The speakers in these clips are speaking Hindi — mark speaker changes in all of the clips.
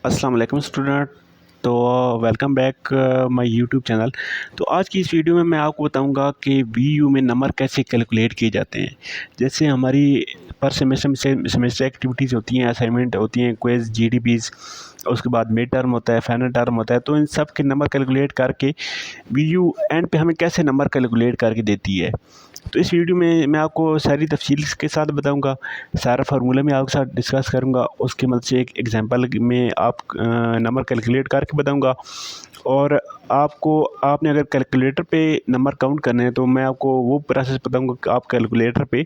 Speaker 1: अस्सलाम वालेकुम स्टूडेंट। तो welcome back my YouTube channel. तो आज की इस वीडियो में मैं आपको बताऊंगा कि वीयू में नंबर कैसे कैलकुलेट किए जाते हैं। जैसे हमारी पर सेमेस्टर एक्टिविटीज़ होती हैं, असाइनमेंट होती हैं, क्विज़, जीडीपीज़, उसके बाद मिड टर्म होता है, फाइनल टर्म होता है। तो इन सब के नंबर कैलकुलेट करके वीयू एंड पे हमें कैसे नंबर कैलकुलेट करके देती है। तो इस वीडियो में मैं आपको सारी तफसील के साथ बताऊंगा, सारा फार्मूला मैं आपके साथ डिस्कस करूंगा। उसकी मदद से एक एग्जांपल में आप नंबर कैलकुलेट करके बताऊंगा। और आपने अगर कैलकुलेटर पे नंबर काउंट करने हैं तो मैं आपको वो प्रोसेस बताऊंगा कि आप कैलकुलेटर पे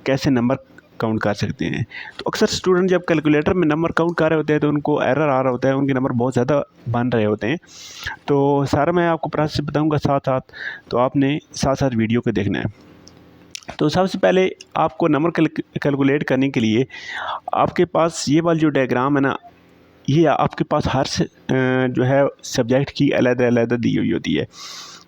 Speaker 1: कैसे नंबर काउंट कर सकते हैं। तो अक्सर स्टूडेंट जब कैलकुलेटर में नंबर काउंट कर रहे होते हैं तो उनको एरर आ रहा होता है, उनके नंबर बहुत ज़्यादा बन रहे होते हैं। तो सारा मैं आपको प्रोसेस बताऊंगा साथ साथ, तो आपने साथ साथ वीडियो को देखना है। तो सबसे पहले आपको नंबर कैलकुलेट करने के लिए आपके पास ये वाली जो डायग्राम है ना, ये आपके पास जो है सब्जेक्ट की अलग-अलग दी हुई होती है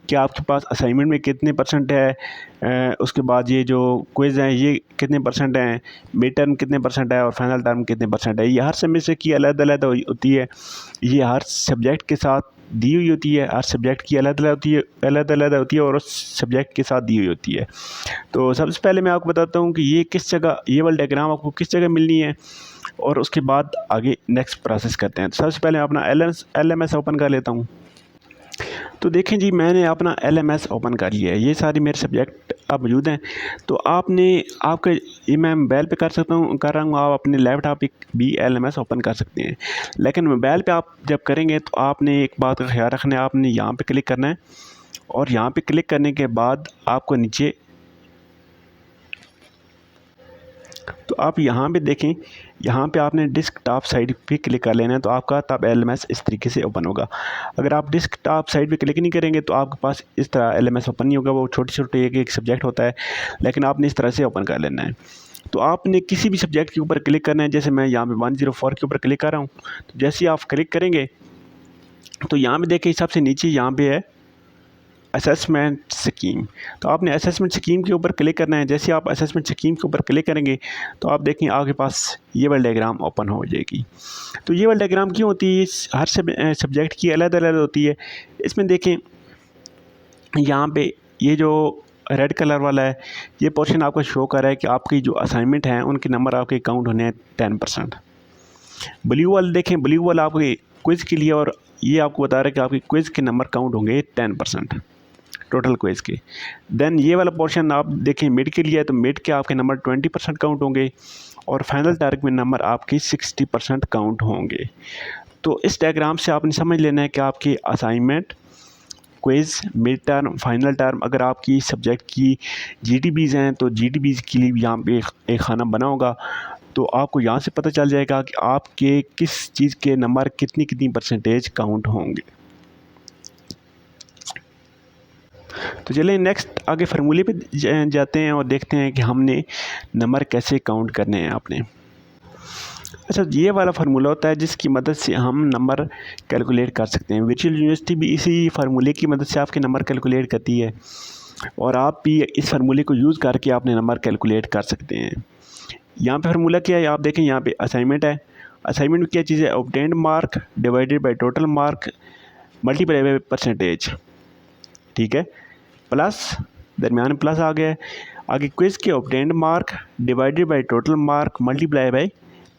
Speaker 1: कि आपके पास असाइनमेंट में कितने परसेंट है, उसके बाद ये जो क्विज़ हैं ये कितने परसेंट हैं, मिड टर्म कितने परसेंट है और फाइनल टर्म कितने परसेंट है। ये हर सेमेस्टर की अलग-अलग होती है। ये हर सब्जेक्ट के साथ दी हुई होती है, हर सब्जेक्ट की अलग-अलग होती है और उस सब्जेक्ट के साथ दी हुई होती है। तो सबसे पहले मैं आपको बताता हूँ कि ये किस जगह, ये वाली डायग्राम आपको किस जगह मिलनी है और उसके बाद आगे नेक्स्ट प्रोसेस करते हैं। तो सबसे पहले मैं अपना LMS ओपन कर लेता हूँ। तो देखें जी, मैंने अपना LMS ओपन कर लिया है। ये सारे मेरे सब्जेक्ट अब मौजूद हैं। तो आपके ये मैं मोबाइल पे कर रहा हूँ, आप अपने लैपटॉप पे भी LMS ओपन कर सकते हैं। लेकिन मोबाइल पे आप जब करेंगे तो आपने एक बात का ख्याल रखना है, आपने यहाँ पे क्लिक करना है और यहाँ पे क्लिक करने के बाद आपको नीचे, तो आप यहाँ पे देखें, यहाँ पे आपने डेस्कटॉप साइड पे क्लिक कर लेना है। तो आपका तब LMS इस तरीके से ओपन होगा। अगर आप डेस्कटॉप साइड पे क्लिक नहीं करेंगे तो आपके पास इस तरह LMS ओपन नहीं होगा। वो छोटे-छोटे एक सब्जेक्ट होता है, लेकिन आपने इस तरह से ओपन कर लेना है। तो आपने किसी भी सब्जेक्ट के ऊपर क्लिक करना है। जैसे मैं यहाँ पे 104 के ऊपर क्लिक कर रहा हूँ। तो जैसे ही आप क्लिक करेंगे तो यहाँ पे देखिए सबसे नीचे यहाँ पे है असेसमेंट स्कीम। तो आपने असेसमेंट स्कीम के ऊपर क्लिक करना है। जैसे आप असेसमेंट स्कीम के ऊपर क्लिक करेंगे तो आप देखें आपके पास ये वाली डायग्राम ओपन हो जाएगी। तो ये वाली डायग्राम क्यों होती है? हर सब्जेक्ट की अलग-अलग होती है। इसमें देखें यहाँ पे ये जो रेड कलर वाला है, ये पोर्शन आपको शो कर रहा है कि आपकी जो असाइनमेंट हैं उनके नंबर आपके काउंट होने हैं 10%। ब्लू वाला देखें, ब्लू वाला आपके क्विज़ के लिए, और ये आपको बता रहा है कि आपके क्विज़ के नंबर काउंट होंगे 10% टोटल क्विज़ के। देन ये वाला पोर्शन आप देखें मिड के लिए है, तो मिड के आपके नंबर 20% काउंट होंगे और फाइनल टारगेट में नंबर आपके 60% काउंट होंगे। तो इस डायग्राम से आपने समझ लेना है कि आपकी assignment, quiz, mid term, final term, अगर आपकी सब्जेक्ट की जीडीपीज़ हैं तो जीडीपीज़ के लिए यहाँ पे एक खाना बना होगा। तो आपको यहाँ से पता चल जाएगा कि आपके किस चीज़ के नंबर कितनी परसेंटेज काउंट होंगे। तो चलिए नेक्स्ट आगे फार्मूले पे जाते हैं और देखते हैं कि हमने नंबर कैसे काउंट करने हैं आपने। अच्छा, ये वाला फार्मूला होता है जिसकी मदद से हम नंबर कैलकुलेट कर सकते हैं। वर्चुअल यूनिवर्सिटी भी इसी फार्मूले की मदद से आपके नंबर कैलकुलेट करती है और आप भी इस फार्मूले को यूज़ करके अपने नंबर कैलकुलेट कर सकते हैं। यहाँ पे फार्मूला क्या है, आप देखें यहाँ पे असाइनमेंट है। असाइनमेंट में क्या चीज़ है? Obtained mark divided by total mark multiply by percentage, ठीक है, प्लस दरमियान में प्लस आ गया है। आगे क्विज़ के obtained mark divided by total mark multiply by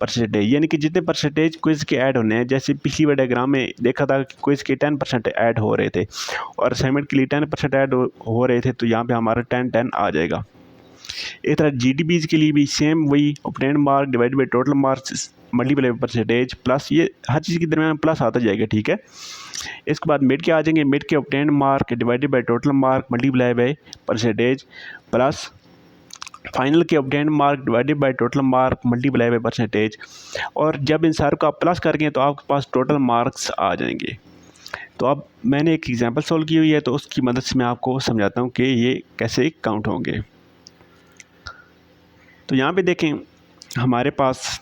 Speaker 1: percentage, यानी कि जितने परसेंटेज क्विज़ के ऐड होने हैं। जैसे पिछली बार डायग्राम में देखा था कि क्विज़ के 10% ऐड हो रहे थे और असाइनमेंट के लिए 10% ऐड हो रहे थे, तो यहाँ पे हमारा 10-10 आ जाएगा। इस तरह जीडीपीज़ के लिए भी सेम वही obtained mark divided by total marks multiply by percentage plus, ये हर चीज़ के दरमियान प्लस आता जाएगा, ठीक है। इसके बाद मिड के आ जाएंगे, मिड के obtained mark divided by total mark multiply by percentage plus final के obtained mark divided by total mark multiply by percentage. और जब इन सारों को आप प्लस करेंगे तो आपके पास टोटल मार्क्स आ जाएंगे। तो अब मैंने एक एग्जांपल सॉल्व की हुई है, तो उसकी मदद से मैं आपको समझाता हूँ कि ये कैसे काउंट होंगे। तो यहाँ पे देखें हमारे पास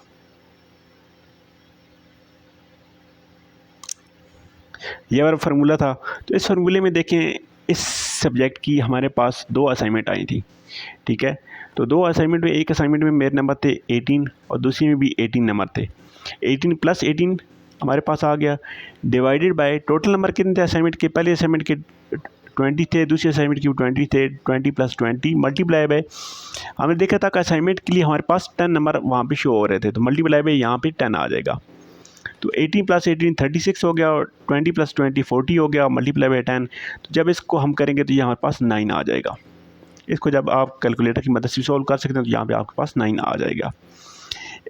Speaker 1: ये वाला फार्मूला था। तो इस फार्मूले में देखें इस सब्जेक्ट की हमारे पास 2 असाइनमेंट आई थी, ठीक है। तो 2 असाइनमेंट में, एक असाइनमेंट में मेरे नंबर थे 18 और दूसरी में भी 18 नंबर थे। 18 + 18 हमारे पास आ गया, डिवाइडेड बाय टोटल नंबर कितने थे असाइनमेंट के, पहले असाइनमेंट के 20 थे, दूसरे असाइनमेंट के 20 थे, 20 + 20 मल्टीप्लाई बाय, हमने देखा था कि असाइनमेंट के लिए हमारे पास 10 नंबर वहाँ पे शो हो रहे थे, तो मल्टीप्लाई बाय यहाँ पे 10 आ जाएगा। तो 18 + 18 36 हो गया, और 20 + 20 40 हो गया, मल्टीप्लाई बाय 10। तो जब इसको हम करेंगे तो ये हमारे पास 9 आ जाएगा। इसको जब आप कैलकुलेटर की मदद से सॉल्व कर सकते हैं तो यहाँ पे आपके पास 9 आ जाएगा।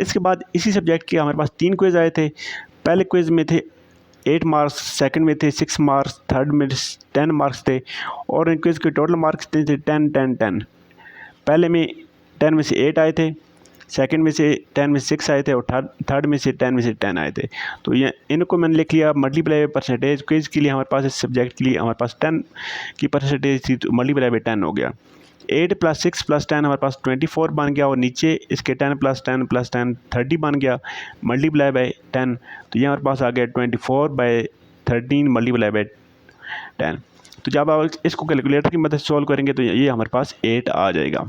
Speaker 1: इसके बाद इसी सब्जेक्ट के हमारे पास 3 क्विज़ आए थे। पहले क्विज़ में थे 8 मार्क्स, सेकंड में थे 6 मार्क्स, थर्ड में 10 मार्क्स थे, और इन क्विज़ के टोटल मार्क्स थे 10 10 10। पहले में 10 में से 8 आए थे, सेकंड में से 10 में से 6 आए थे, और थर्ड में से 10 में से 10 आए थे। तो ये इनको मैंने लिख लिया मल्टीप्लाई बाय परसेंटेज। क्विज़ के लिए हमारे पास, इस सब्जेक्ट के लिए हमारे पास 10 की परसेंटेज थी, तो मल्टीप्लाई बाय 10 हो गया। 8 + 6 + 10 हमारे पास 24 बन गया, और नीचे इसके 10 + 10 + 10 30 बन गया, मल्टीप्लाई बाय 10। तो ये हमारे पास आ गया 24/13 मल्टीप्लाई बाय 10। तो जब आप इसको कैलकुलेटर की मदद से सॉल्व करेंगे तो ये हमारे पास 8 आ जाएगा।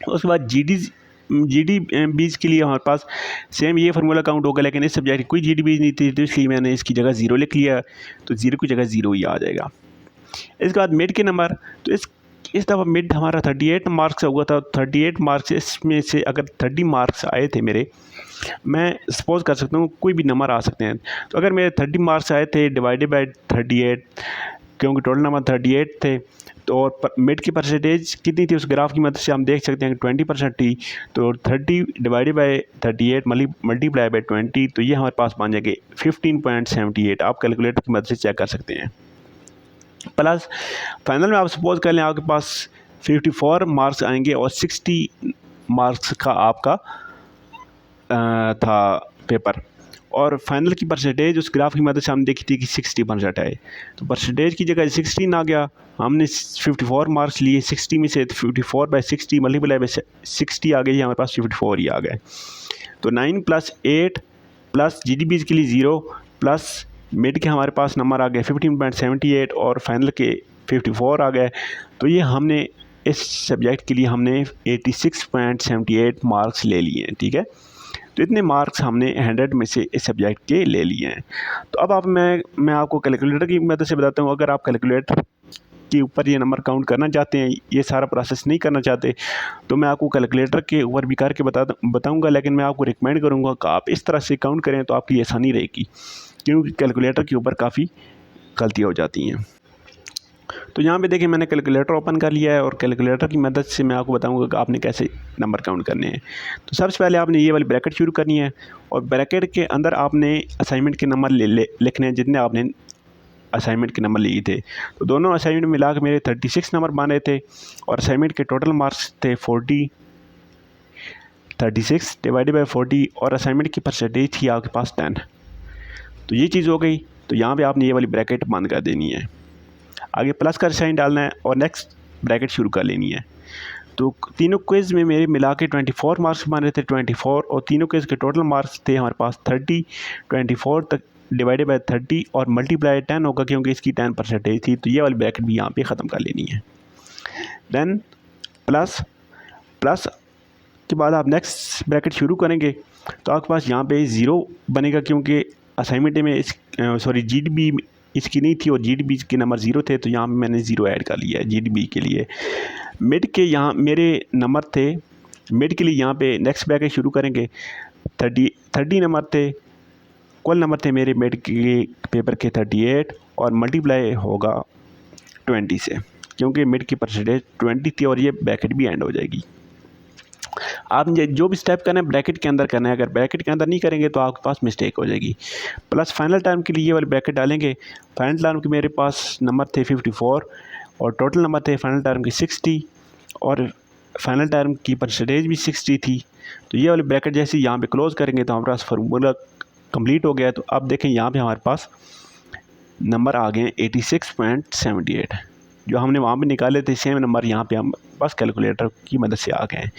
Speaker 1: उसके बाद जी डी बीज के लिए हमारे पास सेम ये फार्मूला काउंट होगा, लेकिन इस सब्जेक्ट की कोई जी डी बीज नहीं थी, तो इसलिए मैंने इसकी जगह 0 लिख लिया, तो 0 की जगह 0 ही आ जाएगा। इसके बाद मिड के नंबर, तो इस दफ़ा मिड हमारा 38 मार्क्स हुआ था। 38 मार्क्स, इसमें से अगर 30 मार्क्स आए थे मेरे, मैं सपोज़ कर सकता हूँ कोई भी नंबर आ सकते हैं, तो अगर मेरे 30 मार्क्स आए थे डिवाइडेड बाय 38, क्योंकि टोटल नंबर 38 थे, तो और मिड की परसेंटेज कितनी थी उस ग्राफ की मदद से हम देख सकते हैं कि 20% थी। तो 30 डिवाइडेड बाय 38 मल्टीप्लाई बाय 20, तो ये हमारे पास बन जाएंगे 15.78। आप कैलकुलेटर की मदद से चेक कर सकते हैं। प्लस फाइनल में आप सपोज कर लें आपके पास 54 मार्क्स आएंगे, और 60 मार्क्स का आपका था पेपर, और फाइनल की परसेंटेज उस ग्राफ की मदद से हम देखी थी कि 60% है। तो परसेंटेज की जगह 16 आ गया, हमने 54 मार्क्स लिए, 60 में से 54/60 मल्टीप्लाई बाय 60 आ गई, हमारे पास 54 ही आ गए। तो 9 + 8 प्लस GDBs के लिए 0 प्लस मिड के हमारे पास नंबर आ गए 15.78, और फाइनल के 54 आ गए। तो ये हमने इस सब्जेक्ट के लिए हमने 86.78 मार्क्स ले लिए हैं, ठीक है। तो इतने मार्क्स हमने 100 में से इस सब्जेक्ट के ले लिए हैं। तो अब मैं आपको कैलकुलेटर की मदद से बताता हूँ। अगर आप कैलकुलेटर के ऊपर ये नंबर काउंट करना चाहते हैं, ये सारा प्रोसेस नहीं करना चाहते, तो मैं आपको कैलकुलेटर के ऊपर भी करके बताऊँगा, लेकिन मैं आपको रिकमेंड करूँगा कि आप इस तरह से काउंट करें, तो आपकी आसानी रहेगी, क्योंकि कैलकुलेटर के ऊपर काफ़ी गलतियाँ हो जाती हैं। तो यहाँ पे देखिए मैंने कैलकुलेटर ओपन कर लिया है, और कैलकुलेटर की मदद से मैं आपको बताऊंगा कि आपने कैसे नंबर काउंट करने हैं। तो सबसे पहले आपने ये वाली ब्रैकेट शुरू करनी है, और ब्रैकेट के अंदर आपने असाइनमेंट के नंबर लिखने हैं जितने आपने असाइनमेंट के नंबर लिए थे। तो दोनों असाइनमेंट मिला के मेरे 36 नंबर बन रहे थे, और असाइनमेंट के टोटल मार्क्स थे 40, 36 डिवाइडेड बाई 40, और असाइनमेंट की परसेंटेज थी आपके पास 10। तो ये चीज़ हो गई। तो यहाँ पे आपने ये वाली ब्रैकेट बंद कर देनी है, आगे प्लस का साइन डालना है, और नेक्स्ट ब्रैकेट शुरू कर लेनी है। तो तीनों क्विज़ में मेरे मिला के 24 मार्क्स बन रहे थे, 24, और तीनों क्विज़ के टोटल मार्क्स थे हमारे पास 30। 24 तक डिवाइडेड बाय 30 और मल्टीप्लाई 10 होगा, क्योंकि इसकी 10 परसेंटेज थी। तो ये वाली ब्रैकेट भी यहाँ पे ख़त्म कर लेनी है। देन प्लस के बाद आप नेक्स्ट ब्रैकेट शुरू करेंगे, तो आपके पास यहाँ पे 0 बनेगा, क्योंकि असाइनमेंट में GDB इसकी नहीं थी, और GDB के नंबर 0 थे, तो यहाँ पे मैंने 0 ऐड कर लिया है GDB के लिए। मिड के यहाँ मेरे नंबर थे, मिड के लिए यहाँ पे नेक्स्ट ब्रैकेट शुरू करेंगे। 30 नंबर थे, कुल नंबर थे मेरे मिड के पेपर के 38, और मल्टीप्लाई होगा 20 से, क्योंकि मिड की परसेंटेज 20 थी, और ये ब्रैकेट भी एंड हो जाएगी। आप जो भी स्टेप करना है ब्रैकेट के अंदर करना है, अगर ब्रैकेट के अंदर नहीं करेंगे तो आपके पास मिस्टेक हो जाएगी। प्लस फाइनल टर्म के लिए ये वाले ब्रैकेट डालेंगे। फाइनल टर्म के मेरे पास नंबर थे 54, और टोटल नंबर थे फाइनल टर्म के 60, और फाइनल टर्म की परसेंटेज भी 60 थी। तो ये वाले ब्रैकेट जैसे यहाँ पे क्लोज करेंगे तो हमारे पास फार्मूला कंप्लीट हो गया है। तो अब देखें यहाँ पे हमारे पास नंबर आ गए हैं 86.78, जो हमने वहाँ पे निकाले थे सेम नंबर यहाँ पे हम बस कैलकुलेटर की मदद से आ गए हैं।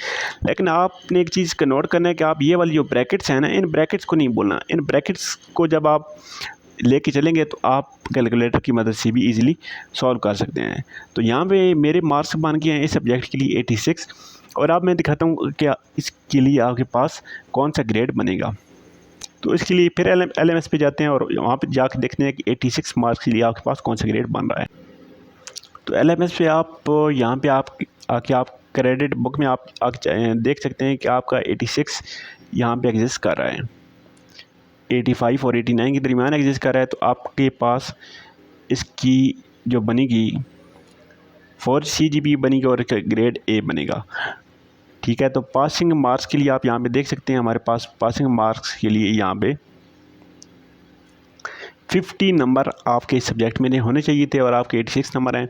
Speaker 1: लेकिन आपने एक चीज़ का नोट करना है कि आप ये वाली जो ब्रैकेट्स हैं ना, इन ब्रैकेट्स को नहीं बोलना। इन ब्रैकेट्स को जब आप लेके चलेंगे तो आप कैलकुलेटर की मदद से भी इजीली सॉल्व कर सकते हैं। तो यहाँ पे मेरे मार्क्स बन गए हैं इस सब्जेक्ट के लिए 86, और अब मैं दिखाता हूँ कि इसके लिए आपके पास कौन सा ग्रेड बनेगा। तो इसके लिए फिर LMS पे जाते हैं और वहाँ पे जाकर देखते हैं कि 86 मार्क्स के लिए आपके पास कौन सा ग्रेड बन रहा है। तो LMS पे आप यहाँ पे आप आके आप क्रेडिट बुक में आप देख सकते हैं कि आपका 86 यहाँ पे एग्जिस्ट कर रहा है, 85 और 89 के दरमियान एग्जिस्ट कर रहा है। तो आपके पास इसकी जो बनेगी 4 CGP बनेगी और ग्रेड A बनेगा। ठीक है, तो पासिंग मार्क्स के लिए आप यहाँ पे देख सकते हैं हमारे पास पासिंग मार्क्स के लिए यहाँ पे 50 नंबर आपके सब्जेक्ट में होने चाहिए थे और आपके 86 नंबर हैं,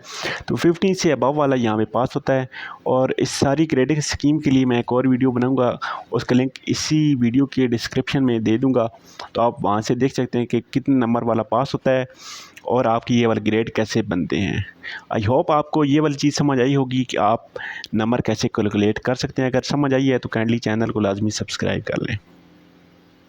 Speaker 1: तो 15 से अबव वाला यहाँ पे पास होता है। और इस सारी ग्रेडिंग स्कीम के लिए मैं एक और वीडियो बनाऊंगा, उसका लिंक इसी वीडियो के डिस्क्रिप्शन में दे दूंगा, तो आप वहाँ से देख सकते हैं कि कितने नंबर वाला पास होता है और आपकी ये वाला ग्रेड कैसे बनते हैं। आई होप आपको ये वाली चीज़ समझ आई होगी कि आप नंबर कैसे कैलकुलेट कर सकते हैं। अगर समझ आई है तो काइंडली चैनल को लाजमी सब्सक्राइब कर लें।